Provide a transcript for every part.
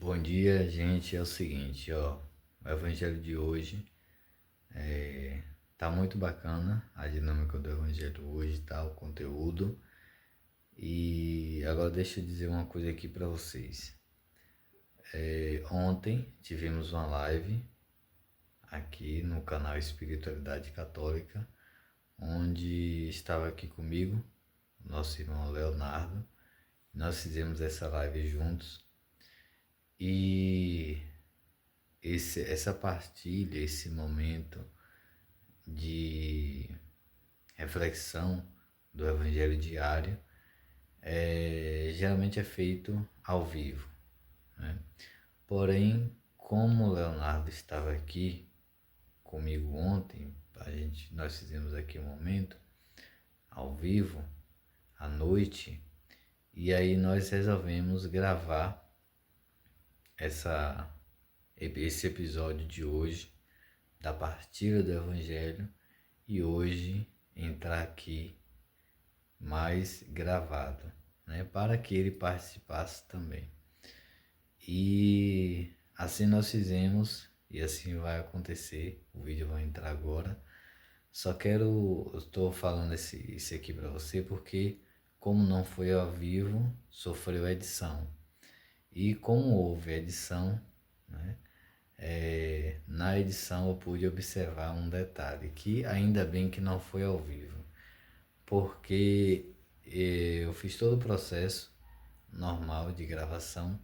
Bom dia, gente. É o seguinte, ó, o evangelho de hoje tá muito bacana, a dinâmica do evangelho hoje, tá, o conteúdo. E agora deixa eu dizer uma coisa aqui para vocês. Ontem tivemos uma live aqui no canal Espiritualidade Católica, onde estava aqui comigo nosso irmão Leonardo. Nós fizemos essa live juntos e essa partilha, esse momento de reflexão do Evangelho diário geralmente é feito ao vivo, né? Porém, como o Leonardo estava aqui comigo ontem, nós fizemos aqui um momento ao vivo, à noite, e aí nós resolvemos gravar esse episódio de hoje, da partilha do Evangelho, e hoje entrar aqui mais gravado, né, para que ele participasse também. E assim nós fizemos, e assim vai acontecer. O vídeo vai entrar agora. Eu estou falando isso aqui para você porque, como não foi ao vivo, sofreu edição. E como houve edição, né, na edição eu pude observar um detalhe, que ainda bem que não foi ao vivo, porque eu fiz todo o processo normal de gravação,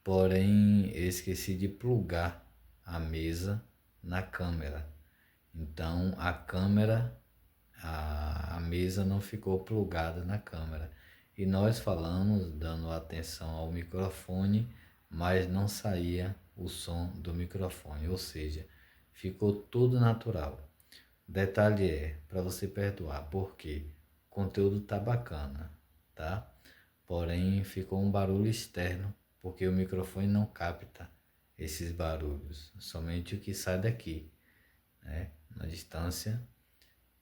porém eu esqueci de plugar a mesa na câmera. Então a mesa não ficou plugada na câmera. E nós falamos, dando atenção ao microfone, mas não saía o som do microfone, ou seja, ficou tudo natural. O detalhe é, para você perdoar, porque o conteúdo tá bacana, tá? Porém, ficou um barulho externo, porque o microfone não capta esses barulhos, somente o que sai daqui, né? Na distância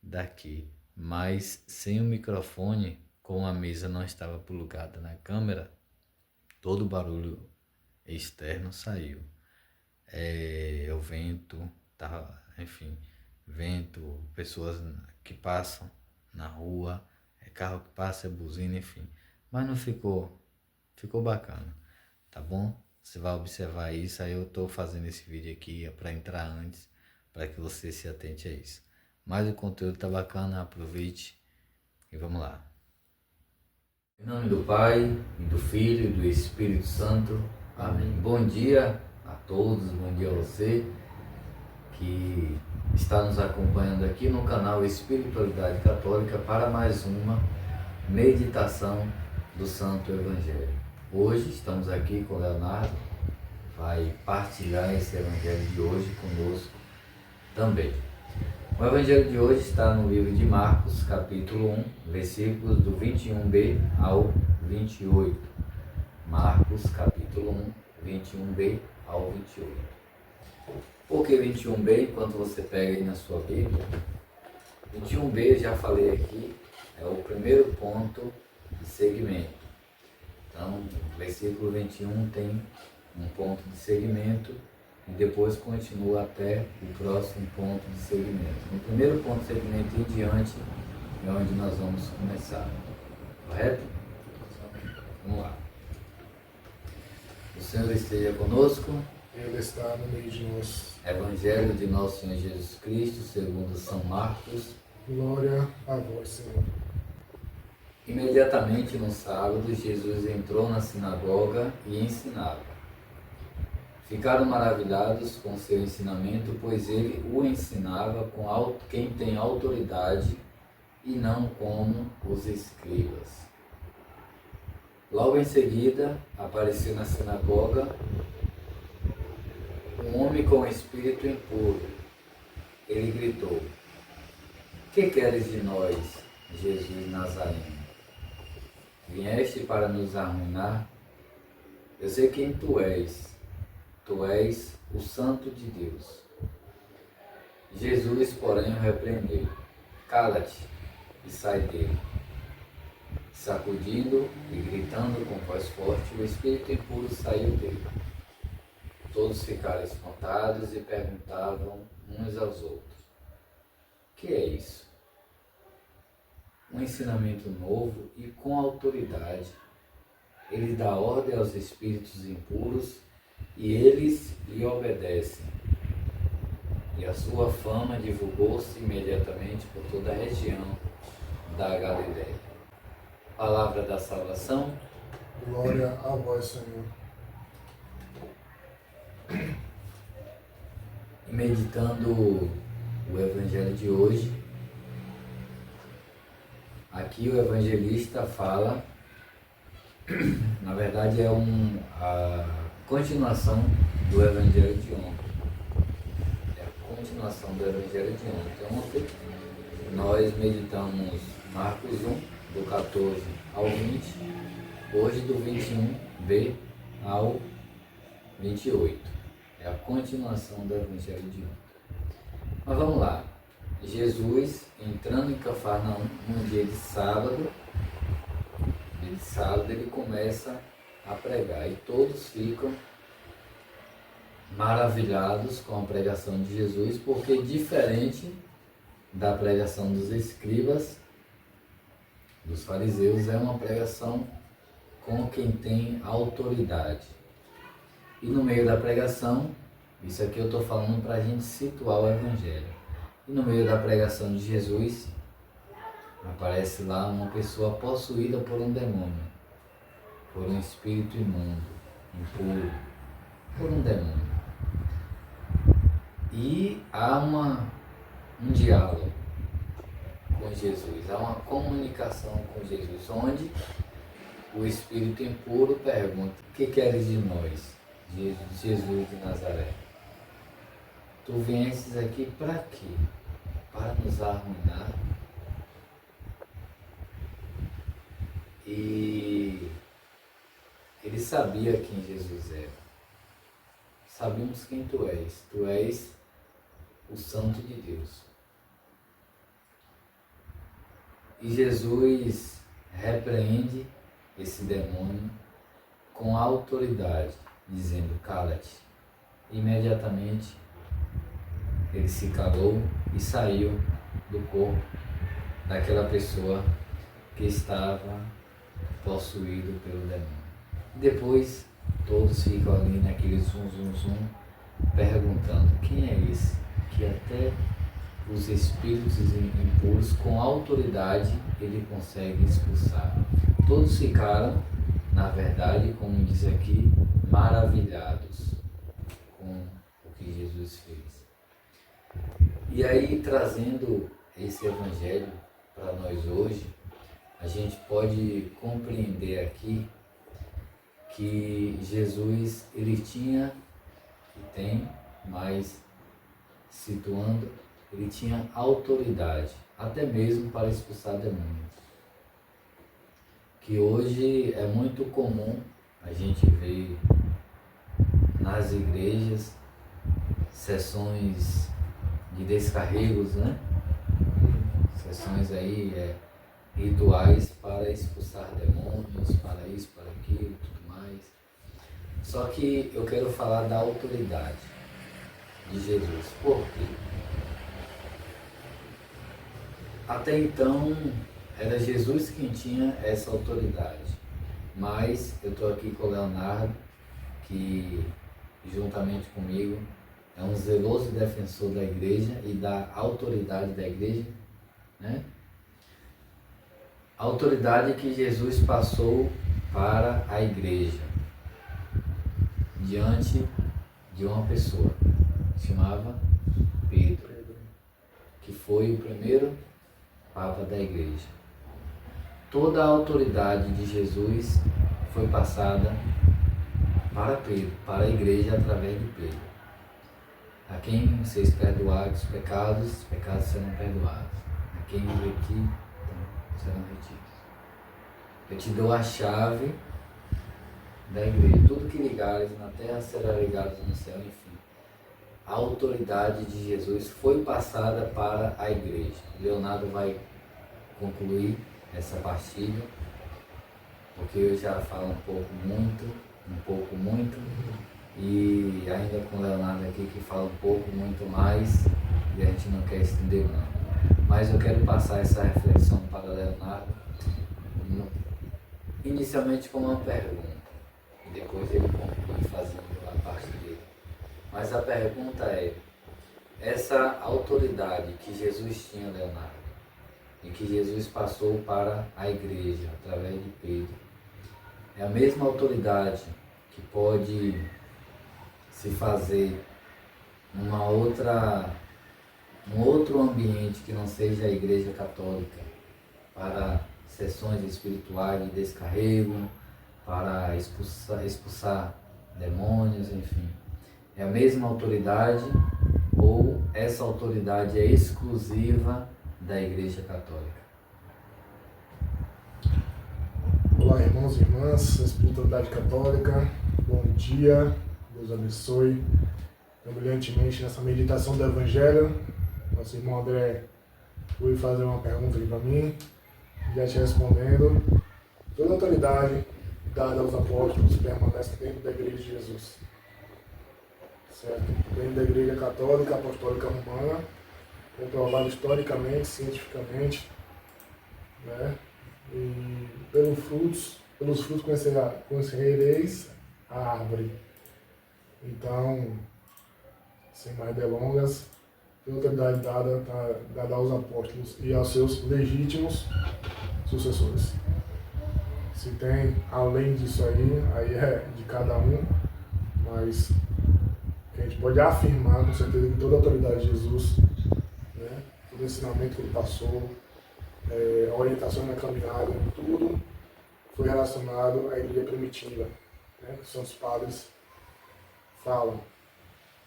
daqui. Mas sem o microfone, como a mesa não estava plugada na câmera, todo o barulho externo saiu. O vento, enfim, vento, pessoas que passam na rua, carro que passa, buzina, enfim. Mas não ficou bacana, tá bom? Você vai observar isso, aí eu tô fazendo esse vídeo aqui para entrar antes, para que você se atente a isso. Mas o conteúdo tá bacana, aproveite e vamos lá. Em nome do Pai, e do Filho e do Espírito Santo. Amém. Bom dia a todos, bom dia a você que está nos acompanhando aqui no canal Espiritualidade Católica para mais uma meditação do Santo Evangelho. Hoje estamos aqui com o Leonardo, vai partilhar esse Evangelho de hoje conosco também. O Evangelho de hoje está no livro de Marcos, capítulo 1, versículos do 21b ao 28. Marcos, capítulo 1, 21b ao 28. Por que 21b? Enquanto você pega aí na sua Bíblia, 21b, já falei aqui, é o primeiro ponto de segmento. Então, o versículo 21 tem um ponto de segmento e depois continua até o próximo ponto de segmento. No primeiro ponto de segmento em diante é onde nós vamos começar. Correto? Vamos lá. O Senhor esteja conosco. Ele está no meio de nós. Evangelho de nosso Senhor Jesus Cristo, segundo São Marcos. Glória a vós, Senhor. Imediatamente no sábado, Jesus entrou na sinagoga e ensinava. Ficaram maravilhados com seu ensinamento, pois ele o ensinava com quem tem autoridade e não como os escribas. Logo em seguida, apareceu na sinagoga um homem com espírito impuro. Ele gritou: "Que queres de nós, Jesus Nazareno? Vieste para nos arruinar? Eu sei quem tu és o Santo de Deus." Jesus, porém, o repreendeu: "Cala-te e sai dele." Sacudindo e gritando com voz forte, o espírito impuro saiu dele. Todos ficaram espantados e perguntavam uns aos outros: que é isso? Um ensinamento novo e com autoridade. Ele dá ordem aos espíritos impuros e eles lhe obedecem. E a sua fama divulgou-se imediatamente por toda a região da Galiléia. Palavra da salvação. Glória a vós, Senhor. E meditando o Evangelho de hoje, aqui o evangelista fala, na verdade é a continuação do Evangelho de ontem. É a continuação do Evangelho de ontem. Ontem nós meditamos Marcos 1, do 14 ao 20, hoje do 21b ao 28. É a continuação do Evangelho de ontem. Mas vamos lá. Jesus entrando em Cafarnaum num dia de sábado, ele começa a pregar e todos ficam maravilhados com a pregação de Jesus, porque diferente da pregação dos escribas, dos fariseus, é uma pregação com quem tem autoridade. E no meio da pregação, isso aqui eu estou falando para a gente situar o Evangelho. E no meio da pregação de Jesus, aparece lá uma pessoa possuída por um demônio, por um espírito imundo, impuro, por um demônio. E há um diálogo com Jesus, há uma comunicação com Jesus, onde o espírito impuro pergunta: o que queres de nós, Jesus de Nazaré? Tu viestes aqui para quê? Para nos arruinar? E ele sabia quem Jesus era. Sabemos quem tu és. Tu és o Santo de Deus. E Jesus repreende esse demônio com autoridade, dizendo: cala-te. Imediatamente ele se calou e saiu do corpo daquela pessoa que estava possuído pelo demônio. E depois todos ficam ali naquele zum, zum, zum, perguntando: quem é esse que até os espíritos impuros com autoridade ele consegue expulsar? Todos ficaram, na verdade, como diz aqui, maravilhados com o que Jesus fez. E aí, trazendo esse evangelho para nós hoje, a gente pode compreender aqui que Jesus, ele tinha e tem, mas situando, ele tinha autoridade, até mesmo para expulsar demônios. Que hoje é muito comum a gente ver nas igrejas sessões de descarregos, né? Sessões aí, rituais para expulsar demônios, para isso, para aquilo, tudo mais. Só que eu quero falar da autoridade de Jesus. Por quê? Até então era Jesus quem tinha essa autoridade, mas eu estou aqui com o Leonardo, que juntamente comigo é um zeloso defensor da igreja e da autoridade da igreja, né? A autoridade que Jesus passou para a igreja diante de uma pessoa que chamava Pedro, que foi o primeiro Papa da igreja. Toda a autoridade de Jesus foi passada para Pedro, para a igreja através de Pedro. A quem vocês perdoarem os pecados serão perdoados. A quem retiram, serão retidos. Eu te dou a chave da igreja. Tudo que ligares na terra será ligado no céu, enfim. A autoridade de Jesus foi passada para a igreja. Leonardo vai concluir essa partilha, porque eu já falo um pouco muito, e ainda com o Leonardo aqui que fala um pouco, muito mais, e a gente não quer estender não. Mas eu quero passar essa reflexão para o Leonardo, inicialmente com uma pergunta, e depois ele conclui fazendo a parte dele. Mas a pergunta é, essa autoridade que Jesus tinha, Leonardo, e que Jesus passou para a igreja através de Pedro, é a mesma autoridade que pode se fazer num outro ambiente que não seja a igreja católica, para sessões espirituais de descarrego, para expulsar demônios, enfim. É a mesma autoridade ou essa autoridade é exclusiva da Igreja Católica? Olá, irmãos e irmãs, espiritualidade católica, bom dia, Deus abençoe brilhantemente nessa meditação do Evangelho. Nosso irmão André foi fazer uma pergunta aqui para mim, já te respondendo. Toda autoridade dada aos apóstolos permanece dentro da Igreja de Jesus, certo? Dentro da Igreja Católica Apostólica Romana, comprovado historicamente, cientificamente, né? E pelos frutos conhecereis a árvore. Então, sem mais delongas, a autoridade dada aos apóstolos e aos seus legítimos sucessores. Se tem além disso aí é de cada um, mas a gente pode afirmar com certeza que toda a autoridade de Jesus, né, todo o ensinamento que ele passou, a orientação na caminhada, tudo foi relacionado à igreja primitiva, né, que os santos padres falam,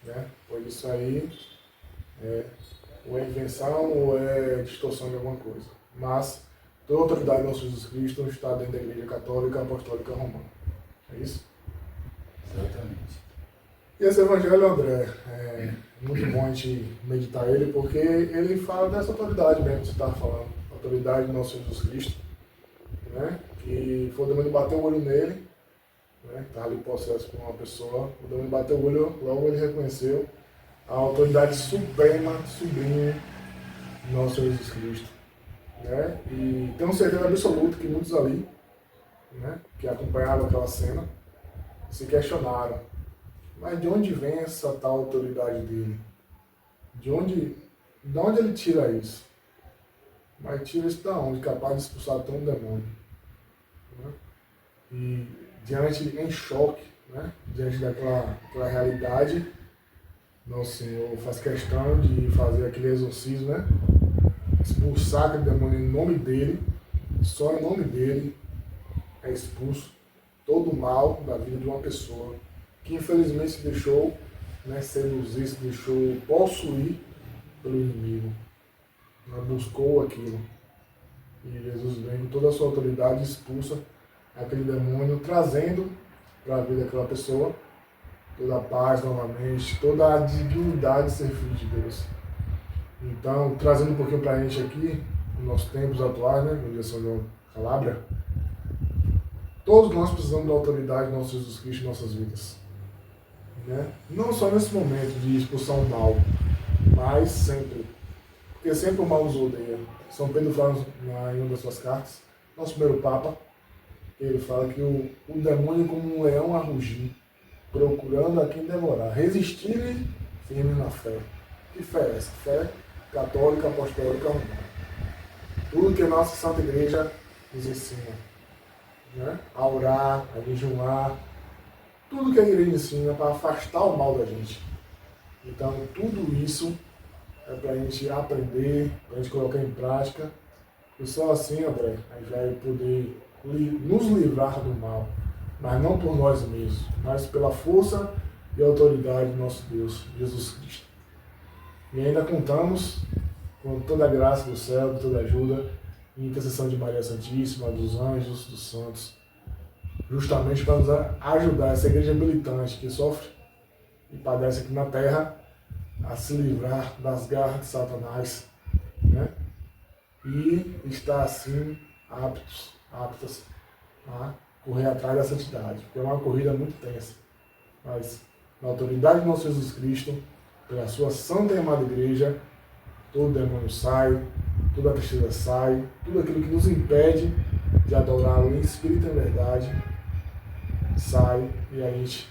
né, pois isso aí ou é invenção ou é distorção de alguma coisa. Mas toda a autoridade do nosso Jesus Cristo está dentro da Igreja Católica Apostólica Romana. É isso? Exatamente. E esse Evangelho, André, é muito bom a gente meditar ele, porque ele fala dessa autoridade mesmo que você estava falando. A autoridade do nosso Jesus Cristo, né? Que foi o demônio bateu o olho nele, né? Estava ali possesso por uma pessoa, o demônio bateu o olho, logo ele reconheceu a autoridade suprema, sublime do nosso Jesus Cristo, né? E tenho certeza absoluta que muitos ali, né, que acompanhavam aquela cena, se questionaram, mas de onde vem essa tal autoridade dele? De onde ele tira isso? Mas tira isso da onde? Capaz de expulsar tão um demônio, né? E em choque, né, diante daquela realidade, nosso Senhor faz questão de fazer aquele exorcismo, né? Expulsar aquele demônio em nome dele, só em nome dele é expulso todo o mal da vida de uma pessoa que infelizmente se deixou, né, seduzir, se deixou possuir pelo inimigo, né, buscou aquilo. E Jesus vem com toda a sua autoridade, expulsa aquele demônio, trazendo para a vida daquela pessoa toda a paz novamente, toda a dignidade de ser filho de Deus. Então, trazendo um pouquinho para a gente aqui, nos nossos tempos atuais, né, no dia São João Calabria, todos nós precisamos da autoridade do nosso Jesus Cristo em nossas vidas, né? Não só nesse momento de expulsar o mal, mas sempre. Porque sempre o mal nos odeia. São Pedro fala em uma das suas cartas, nosso primeiro Papa, ele fala que o demônio é como um leão a rugir, procurando a quem devorar. Resistir-lhe firme na fé. Que fé é essa? Fé católica, apostólica, romana. Tudo que a nossa Santa Igreja nos ensina, né? A orar, a jejuar, tudo que a igreja ensina para afastar o mal da gente. Então, tudo isso é para a gente aprender, para a gente colocar em prática. E só assim, André, a gente vai poder nos livrar do mal. Mas não por nós mesmos, mas pela força e autoridade do nosso Deus, Jesus Cristo. E ainda contamos com toda a graça do céu, de toda a ajuda e intercessão de Maria Santíssima, dos anjos, dos santos, justamente para nos ajudar, essa igreja militante que sofre e padece aqui na terra, a se livrar das garras de Satanás, né? E está assim aptas a correr atrás da santidade, porque é uma corrida muito tensa, mas na autoridade de nosso Jesus Cristo, pela sua santa e amada igreja, todo demônio sai, toda tristeza sai, tudo aquilo que nos impede de adorá-lo em espírito e em verdade, sai, e a gente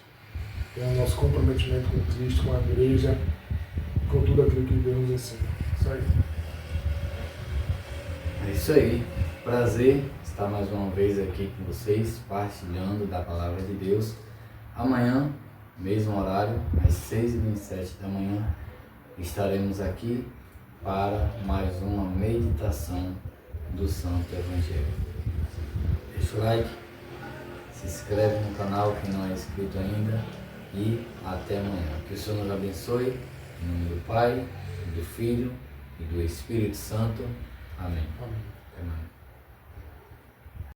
tem o nosso comprometimento com Cristo, com a igreja, com tudo aquilo que Deus nos ensina. Isso aí. É isso aí. Prazer estar mais uma vez aqui com vocês, partilhando da Palavra de Deus. Amanhã, mesmo horário, às 6h27 da manhã, estaremos aqui para mais uma meditação do Santo Evangelho. Deixa o like, se inscreve no canal quem não é inscrito ainda e até amanhã. Que o Senhor nos abençoe, em nome do Pai, do Filho e do Espírito Santo. Amém. Amém. Até mais.